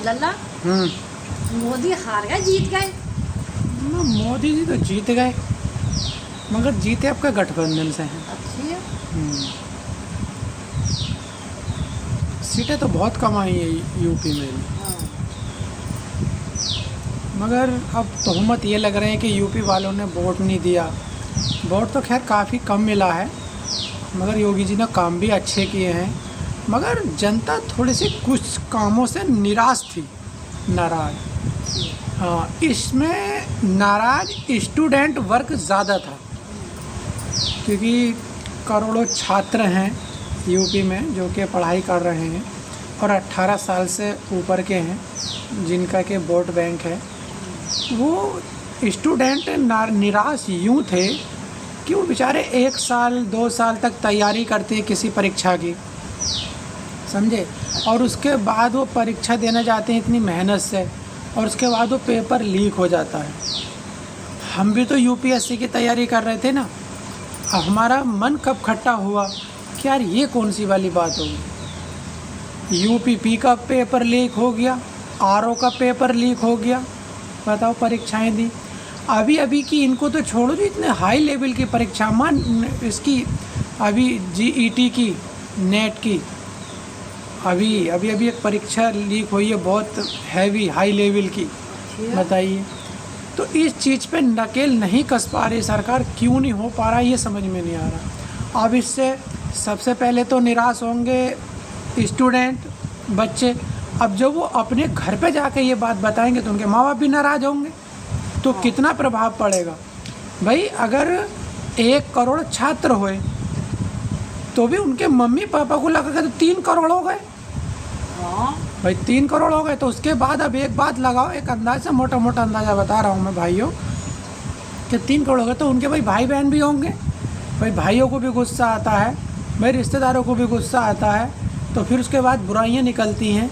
लल्ला मोदी हार गए जीत गए। मोदी जी तो जीत गए, मगर जीते आपका गठबंधन से हैं। अच्छी है। सीटें तो बहुत कम आई है यूपी में भी। हाँ। मगर अब तोहमत ये लग रहे हैं कि यूपी वालों ने वोट नहीं दिया। वोट तो खैर काफ़ी कम मिला है, मगर योगी जी ने काम भी अच्छे किए हैं। मगर जनता थोड़ी सी कुछ कामों से निराश थी, नाराज़। हाँ, इसमें नाराज़ स्टूडेंट वर्ग ज़्यादा था, क्योंकि करोड़ों छात्र हैं यूपी में जो कि पढ़ाई कर रहे हैं और 18 साल से ऊपर के हैं जिनका के वोट बैंक है। वो स्टूडेंट निराश यूँ थे कि वो बेचारे 1 साल 2 साल तक तैयारी करते हैं किसी परीक्षा की, समझे, और उसके बाद वो परीक्षा देने जाते हैं इतनी मेहनत से, और उसके बाद वो पेपर लीक हो जाता है। हम भी तो यूपीएससी की तैयारी कर रहे थे ना, हमारा मन कब खट्टा हुआ कि यार ये कौन सी वाली बात होगी। यूपीपी का पेपर लीक हो गया, आरओ का पेपर लीक हो गया, बताओ परीक्षाएं दी। अभी की इनको तो छोड़ो, जो इतने हाई लेवल की परीक्षा, मान इसकी अभी जीईटी की, नेट की, अभी एक परीक्षा लीक हुई है बहुत हैवी हाई लेवल की, बताइए। तो इस चीज़ पे नकेल नहीं कस पा रही सरकार, क्यों नहीं हो पा रहा ये समझ में नहीं आ रहा। अब इससे सबसे पहले तो निराश होंगे स्टूडेंट, बच्चे। अब जब वो अपने घर पे जाके ये बात बताएंगे तो उनके माँ बाप भी नाराज़ होंगे, तो कितना प्रभाव पड़ेगा भाई। अगर 1 करोड़ छात्र हुए तो भी उनके मम्मी पापा को लगा के तो 3 करोड़ हो गए भाई, 3 करोड़ हो गए। तो उसके बाद अब एक बात लगाओ, एक अंदाज़ से मोटा मोटा अंदाज़ा बता रहा हूँ मैं भाइयों, कि 3 करोड़ हो गए तो उनके भाई बहन भी होंगे भाई, भाइयों को भी गुस्सा आता है भाई, रिश्तेदारों को भी गुस्सा आता है। तो फिर उसके बाद बुराइयाँ निकलती हैं।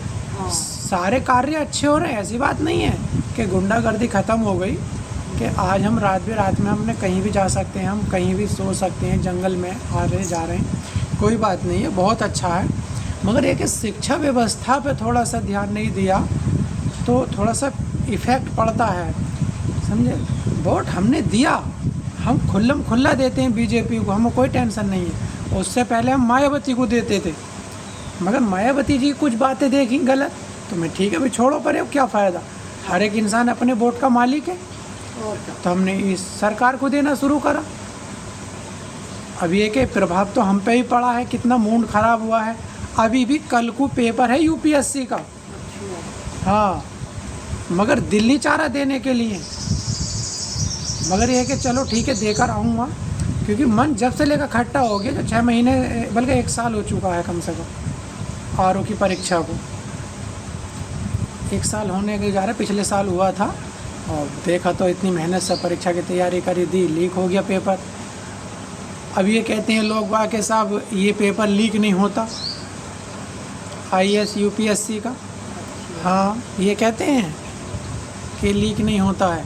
सारे कार्य अच्छे हो रहे हैं, ऐसी बात नहीं है कि गुंडागर्दी ख़त्म हो गई, कि आज हम रात में हमने कहीं भी जा सकते हैं, हम कहीं भी सो सकते हैं, जंगल में आ रहे जा रहे हैं, कोई बात नहीं है, बहुत अच्छा है। मगर ये कि शिक्षा व्यवस्था पे थोड़ा सा ध्यान नहीं दिया तो थोड़ा सा इफ़ेक्ट पड़ता है, समझे। वोट हमने दिया, हम खुल्ला देते हैं बीजेपी को, हमें कोई टेंशन नहीं है। उससे पहले हम मायावती को देते थे, मगर मायावती जी कुछ बातें देखी गलत, तो मैं ठीक है भाई छोड़ो, पर क्या फ़ायदा, हर एक इंसान अपने वोट का मालिक है। तो हमने इस सरकार को देना शुरू करा। अब ये कि प्रभाव तो हम पे ही पड़ा है, कितना मूड ख़राब हुआ है। अभी भी कल को पेपर है यूपीएससी का, हाँ, मगर दिल नहीं चाह रहा देने के लिए। मगर ये कि चलो ठीक है देकर आऊँगा, क्योंकि मन जब से लेकर खट्टा हो गया, जो 6 महीने बल्कि 1 साल हो चुका है कम से कम आरओ की परीक्षा को। 1 साल होने के जा रहा है, पिछले साल हुआ था, और देखा तो इतनी मेहनत से परीक्षा की तैयारी करी दी, लीक हो गया पेपर। अब ये कहते हैं लोग वाह के साहब ये पेपर लीक नहीं होता, आईएएस यूपीएससी का, हाँ ये कहते हैं कि लीक नहीं होता है।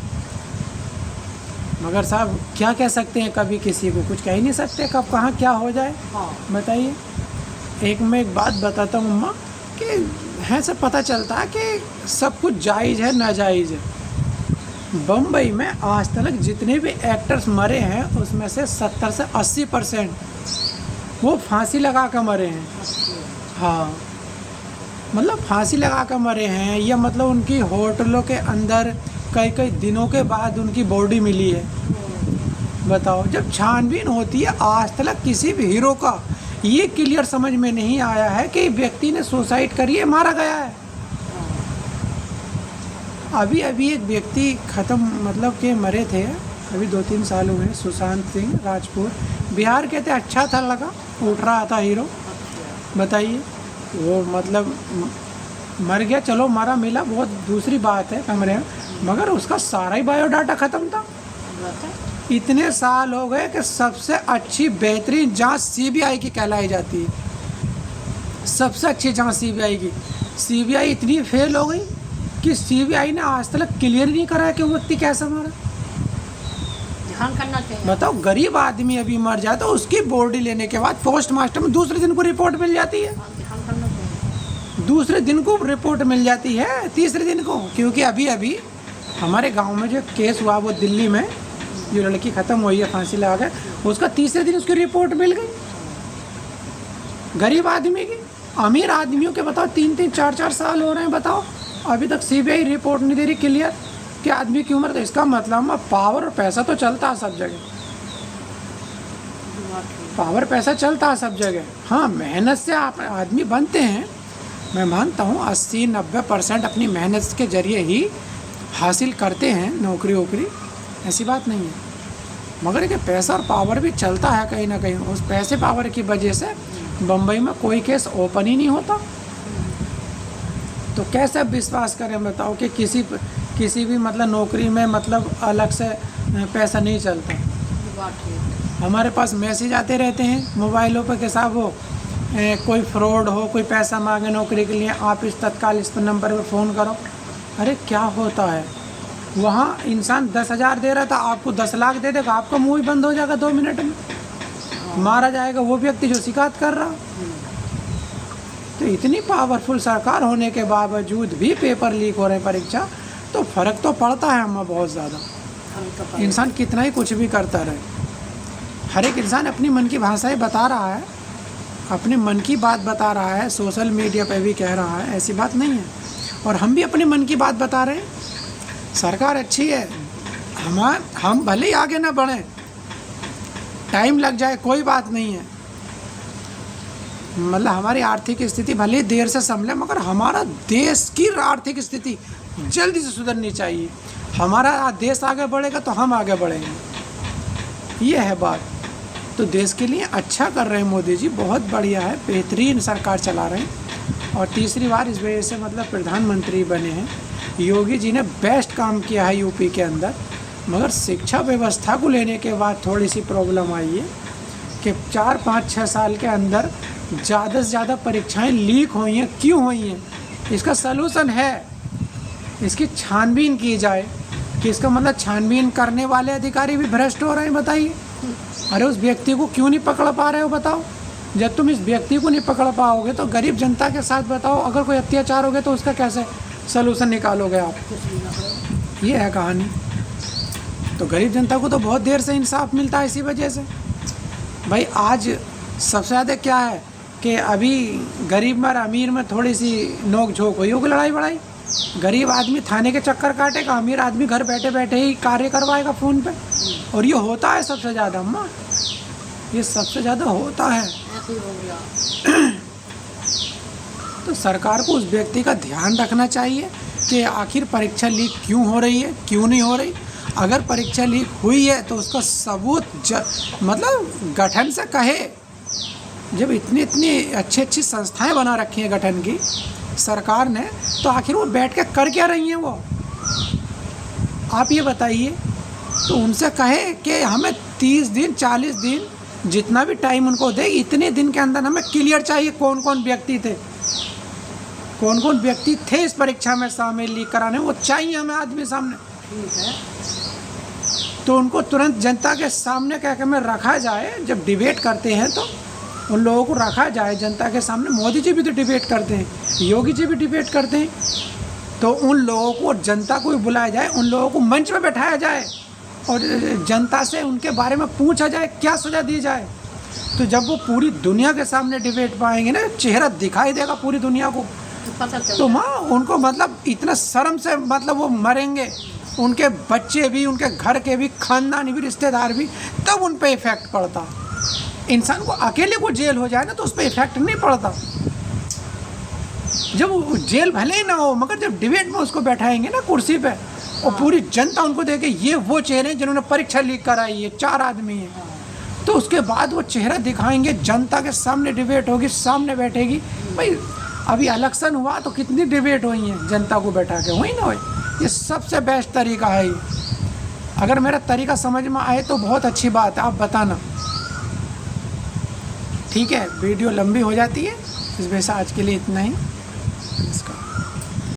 मगर साहब क्या कह सकते हैं, कभी किसी को कुछ कह ही नहीं सकते, कब कहाँ क्या हो जाए, बताइए। मैं एक बात बताता हूँ अम्मा, कि है सब पता चलता है कि सब कुछ जायज़ है नाजायज़ है। बम्बई में आज तक जितने भी एक्टर्स मरे हैं उसमें से 70 से 80% वो फांसी लगा कर मरे हैं। हाँ, मतलब फांसी लगा कर मरे हैं, या मतलब उनकी होटलों के अंदर कई दिनों के बाद उनकी बॉडी मिली है। बताओ, जब छानबीन होती है आज तक किसी भी हीरो का ये क्लियर समझ में नहीं आया है कि व्यक्ति ने सुसाइड करी है, मारा गया है। अभी एक व्यक्ति ख़त्म, मतलब कि मरे थे, अभी 2-3 साल हुए, सुशांत सिंह राजपूत, बिहार के थे, अच्छा था, लगा उठ रहा था हीरो, बताइए। वो मतलब मर गया, चलो मरा मिला बहुत दूसरी बात है कमरे में, मगर उसका सारा ही बायोडाटा ख़त्म था। इतने साल हो गए कि सबसे अच्छी बेहतरीन जांच सीबीआई की कहलाई जाती है, सबसे अच्छी जांच सीबीआई की। सीबीआई इतनी फेल हो गई कि सीबीआई ने आज तक क्लियर नहीं करा है कि वो व्यक्ति कैसे मरा। ध्यान करना चाहिए। बताओ, गरीब आदमी अभी मर जाए तो उसकी बॉडी लेने के बाद पोस्टमास्टर में दूसरे दिन को रिपोर्ट मिल जाती है। ध्यान करना चाहिए। दूसरे दिन को रिपोर्ट मिल जाती है, तीसरे दिन को। क्योंकि अभी अभी हमारे गांव में जो केस हुआ वो दिल्ली में, जो लड़की ख़त्म हुई है फांसी लगा कर, उसका तीसरे दिन उसकी रिपोर्ट मिल गई। गरीब आदमी की, अमीर आदमियों के बताओ 3-3 4-4 साल हो रहे हैं, बताओ अभी तक सीबीआई रिपोर्ट नहीं दे रही क्लियर कि आदमी की उम्र। तो इसका मतलब पावर और पैसा तो चलता है सब जगह, पावर पैसा चलता है सब जगह। हाँ, मेहनत से आप आदमी बनते हैं, मैं मानता हूँ 80-90% अपनी मेहनत के जरिए ही हासिल करते हैं नौकरी वोकरी, ऐसी बात नहीं है। मगर कि पैसा और पावर भी चलता है कहीं ना कहीं। उस पैसे पावर की वजह से बम्बई में कोई केस ओपन ही नहीं होता। तो कैसे अब विश्वास करें बताओ कि किसी भी मतलब नौकरी में मतलब अलग से पैसा नहीं चलता। हमारे पास मैसेज आते रहते हैं मोबाइलों पर कि साहब वो कोई फ्रॉड हो, कोई पैसा मांगे नौकरी के लिए, आप इस तत्काल इस नंबर पर फ़ोन करो। अरे क्या होता है, वहाँ इंसान 10,000 दे रहा था, आपको 10 लाख दे देगा, आपका मुँह ही बंद हो जाएगा 2 मिनट में, मारा जाएगा वो व्यक्ति जो शिकायत कर रहा। तो इतनी पावरफुल सरकार होने के बावजूद भी पेपर लीक हो रहे हैं परीक्षा, तो फ़र्क तो पड़ता है हमें बहुत ज़्यादा। इंसान कितना ही कुछ भी करता रहे, हर एक इंसान अपनी मन की भाषाएं बता रहा है, अपने मन की बात बता रहा है, सोशल मीडिया पे भी कह रहा है, ऐसी बात नहीं है। और हम भी अपने मन की बात बता रहे हैं। सरकार अच्छी है, हम भले ही आगे ना बढ़ें, टाइम लग जाए कोई बात नहीं है, मतलब हमारी आर्थिक स्थिति भले ही देर से संभले, मगर हमारा देश की आर्थिक स्थिति जल्दी से सुधरनी चाहिए। हमारा देश आगे बढ़ेगा तो हम आगे बढ़ेंगे, ये है बात। तो देश के लिए अच्छा कर रहे हैं मोदी जी, बहुत बढ़िया है, बेहतरीन सरकार चला रहे हैं। और तीसरी बार इस वजह से मतलब प्रधानमंत्री बने हैं। योगी जी ने बेस्ट काम किया है यूपी के अंदर। मगर शिक्षा व्यवस्था को लेने के बाद थोड़ी सी प्रॉब्लम आई है कि 4-5-6 साल के अंदर ज़्यादा से ज़्यादा परीक्षाएं लीक हुई हैं। क्यों हुई हैं? इसका सलूशन है, इसकी छानबीन की जाए कि इसका मतलब छानबीन करने वाले अधिकारी भी भ्रष्ट हो रहे हैं। बताइए, अरे उस व्यक्ति को क्यों नहीं पकड़ पा रहे हो बताओ? जब तुम इस व्यक्ति को नहीं पकड़ पाओगे तो गरीब जनता के साथ बताओ, अगर कोई अत्याचार हो गया तो उसका कैसे सलूशन निकालोगे आप? ये है कहानी। तो गरीब जनता को तो बहुत देर से इंसाफ मिलता है इसी वजह से। भाई आज सबसे ज़्यादा क्या है कि अभी गरीब में और अमीर में थोड़ी सी नोक झोंक हुई होगी, लड़ाई बड़ाई। गरीब आदमी थाने के चक्कर काटेगा, अमीर आदमी घर बैठे बैठे ही कार्य करवाएगा फ़ोन पे। और ये होता है सबसे ज़्यादा अम्मा, ये सबसे ज़्यादा होता है। तो सरकार को उस व्यक्ति का ध्यान रखना चाहिए कि आखिर परीक्षा लीक क्यों हो रही है, क्यों नहीं हो रही। अगर परीक्षा लीक हुई है तो उसका सबूत मतलब गठन से कहे। जब इतनी अच्छी संस्थाएं बना रखी हैं गठन की सरकार ने, तो आखिर वो बैठ के कर क्या रही हैं वो, आप ये बताइए। तो उनसे कहे कि हमें 30 दिन 40 दिन जितना भी टाइम उनको दे, इतने दिन के अंदर हमें क्लियर चाहिए कौन कौन व्यक्ति थे इस परीक्षा में शामिल लीक कराने, वो चाहिए हमें आदमी सामने। तो उनको तुरंत जनता के सामने कह के में रखा जाए। जब डिबेट करते हैं तो उन लोगों को रखा जाए जनता के सामने। मोदी जी भी तो डिबेट करते हैं, योगी जी भी डिबेट करते हैं। तो उन लोगों को, जनता को भी बुलाया जाए, उन लोगों को मंच में बैठाया जाए और जनता से उनके बारे में पूछा जाए, क्या सज़ा दी जाए। तो जब वो पूरी दुनिया के सामने डिबेट पाएंगे ना, चेहरा दिखाई देगा पूरी दुनिया को, तो माँ उनको मतलब इतना शर्म से मतलब वो मरेंगे, उनके बच्चे भी, उनके घर के भी, खानदानी भी, रिश्तेदार भी, तब उन पे इफ़ेक्ट पड़ता। इंसान को अकेले को जेल हो जाए ना तो उस पर इफ़ेक्ट नहीं पड़ता। जब वो जेल भले ही ना हो, मगर जब डिबेट में उसको बैठाएंगे ना कुर्सी पे, और पूरी जनता उनको देखे ये वो चेहरे हैं जिन्होंने परीक्षा लीक कराई है, 4 आदमी हैं, तो उसके बाद वो चेहरा दिखाएंगे, जनता के सामने डिबेट होगी, सामने बैठेगी। भाई अभी इलेक्शन हुआ तो कितनी डिबेट हुई हैं जनता को बैठा के, हुई ना हुई। ये सबसे बेस्ट तरीका है ये। अगर मेरा तरीका समझ में आए तो बहुत अच्छी बात है, आप बताना। ठीक है, वीडियो लंबी हो जाती है, इस वजह से आज के लिए इतना ही।